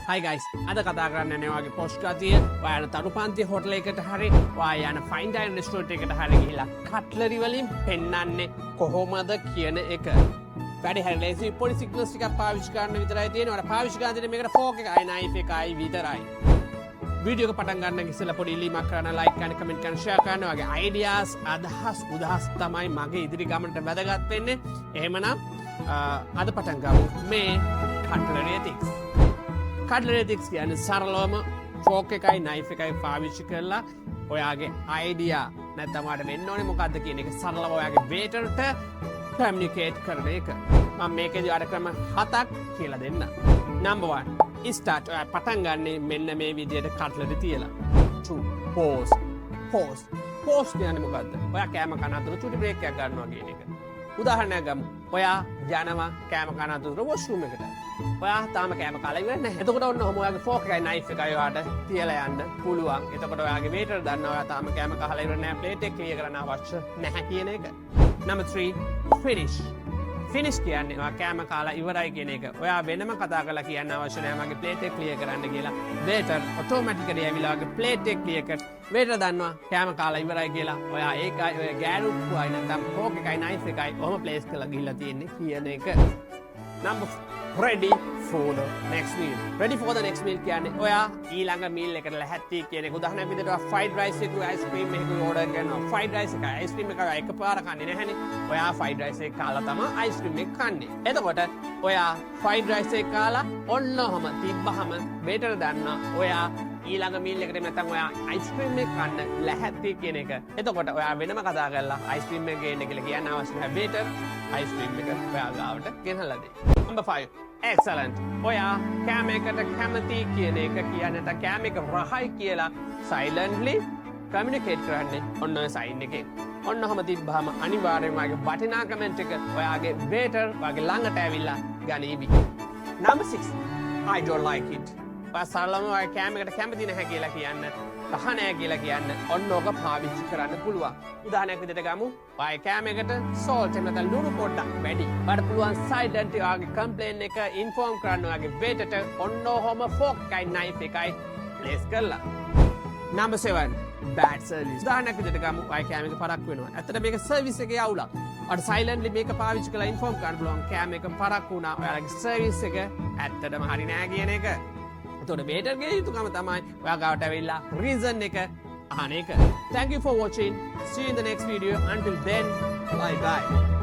Hi guys, අද කතා කරන්න යන්නේ වගේ පොස්ට් ගතිය ඔයාන තරුපන්ති හොටල් එකට හරි ඔයා යන ෆයින් ඩයින් රෙස්ටෝරන්ට් එකට හරි ගිහිලා කට්ලරි වලින් පෙන්නන්නේ කොහොමද කියන එක. වැඩි හරි ලේසි පොඩි සිග්නල්ස් ටිකක් පාවිච්චි කරන්න විතරයි තියෙන්නේ. ඔයාලා පාවිච්චි කරන දේ මේකට ෆෝක් එකයි නයිෆ් එකයි විතරයි. වීඩියෝ එක පටන් ගන්න ඉස්සෙල්ලා පොඩි ඉල්ලීමක් කරන්න ලයික් කරන්න කමෙන්ට් කරන්න ෂෙයා කරන්න වගේ අයිඩියාස් අදහස් උදහස් තමයි මගේ ඉදිරි ගමනට වැදගත් වෙන්නේ. එහෙමනම් අද පටන් ගමු මේ කට්ලරි එතික්ස්. කට්ලරි එතික්ස් කියන්නේ සරලවම ෆෝක් එකයි නයිෆ් එකයි පාවිච්චි කරලා ඔයාගේ අයිඩියා නැත්නම් ඔයාට වෙන්න ඕනේ මොකද්ද කියන එක සරලව ඔයාගේ වේටර්ට කමියුනිකේට් කරන එක. මම මේකේදී අර ක්‍රම 7ක් කියලා දෙන්න. Number 1 start ඔයා පටන් ගන්නේ මෙන්න මේ විදිහට කට්ලරි තියලා. 2 pause කියන්නේ මොකද්ද? ඔයා කෑම කන අතර චුටි බ්‍රේක් එකක් ගන්නවා කියන එක. උදාහරණයක් ගමු. ඔයා යනවා කෑම කන අතර වොෂ්රූම් එකට. ඔයා තාම කෑම කාලා ඉවර නැහැ. එතකොට ඔන්න ඔහම ඔයාගේ ෆෝක් එකයි නයිෆ් එකයි ඔයාට තියලා යන්න පුළුවන්. එතකොට ඔයාගේ වේටර් දන්නවා ඔයා තාම කෑම කහලා ඉවර නැහැ. ප්ලේට් එක ක්ලියර් කරන්න අවශ්‍ය නැහැ කියන එක. Number 3 finish කියන්නේ ඔයා කෑම කාලා ඉවරයි කියන එක. ඔයා වෙනම කතා කරලා කියන්න අවශ්‍ය නැහැ මගේ ප්ලේට් එක ක්ලියර් කරන්න කියලා. වේටර් ඔටෝමැටිකලි ඇවිල්ලා ඔයාගේ ප්ලේට් එක ක්ලියර් කර වේටර් දන්නවා කෑම කාලා ඉවරයි කියලා. ඔයා ඒකයි ඔය ගෑනුක්කුවයි නැත්නම් ෆෝක් එකයි නයිෆ් එකයි ඔහම ප්ලේස් කරලා ගිහිල්ලා තියෙන්නේ කියන එක. Number 4 ready for the next meal කියන්නේ ඔයා ඊළඟ මීල් එකට ලැහැත්ති කියන එක. උදාහරණයක් විදිහට ඔයා ෆ්‍රයිඩ් රයිස් එක අයිස්ක්‍රීම් එකක් ඕඩර් කරනවා. ෆ්‍රයිඩ් රයිස් එක අයිස්ක්‍රීම් එක එකපාර කන්නේ නැහැනේ. ඔයා ෆ්‍රයිඩ් රයිස් එක කාලා තමයි අයිස්ක්‍රීම් එක කන්නේ. එතකොට ඔයා ෆ්‍රයිඩ් රයිස් එක කාලා ඔන්නෝම තිබ්බහම වේටර් දන්නා ඔයා ඊළඟ මීල් එකට නැත්නම් ඔයා අයිස්ක්‍රීම් එක කන්න ලැහැත්ති කියන එක. එතකොට ඔයා වෙනම කතා කරලා අයිස්ක්‍රීම් එක ගේන්න කියලා කියන්න අවශ්‍ය නැහැ. වේටර් අයිස්ක්‍රීම් එක ඔයා ගාවට ගෙනල්ලා දෙන්න. Number 5 excellent. ඔයා කෑම එකට කැමති කියන එක කියන්නේ නැත්නම් කෑම එක රහයි කියලා silently communicate කරන්නේ ඔන්න ඔය sign එකෙන්. ඔන්නෝම තිබ්බහම අනිවාර්යයෙන්ම ඔයාගේ වටිනා කමෙන්ට් එක ඔයාගේ වේටර් ඔයාගේ ළඟට ඇවිල්ලා ගනීවි. Number 6 I don't like it. සරලම ඔය කෑම එකට කැමති නැහැ කියලා කියන්න, කහ නැහැ කියලා කියන්න ඔන්න ඕක පාවිච්චි කරන්න පුළුවන්. උදාහරණයක් විදිහට ගමු. ඔය කෑම එකට salt එක නැත්නම් ලුණු පොඩ්ඩක් වැඩි. ඔයාලට පුළුවන් silent ඔයාගේ complaint එක inform කරන්න ඔයාගේ waiterට ඔන්න ඔහම fork එකයි knife එකයි place කරලා. Number 7 bad service. උදාහරණයක් විදිහට ගමු. ඔය කෑම එක පරක් වෙනවා. ඇත්තට මේක service එකේ අවුලක්. ඔයාලට silently මේක පාවිච්චි කරලා inform කරන්න පුළුවන් කෑම එක පරක් වුණා. ඔයාලගේ service එක ඇත්තටම හරි නෑ කියන එක. එතකොට වේටර්ගේ යුතුකම තමයි ඔයා ගාවට ඇවිල්ලා රීසන් එක අහන එක. Thank you for watching. See you in the next video. Until then, bye bye.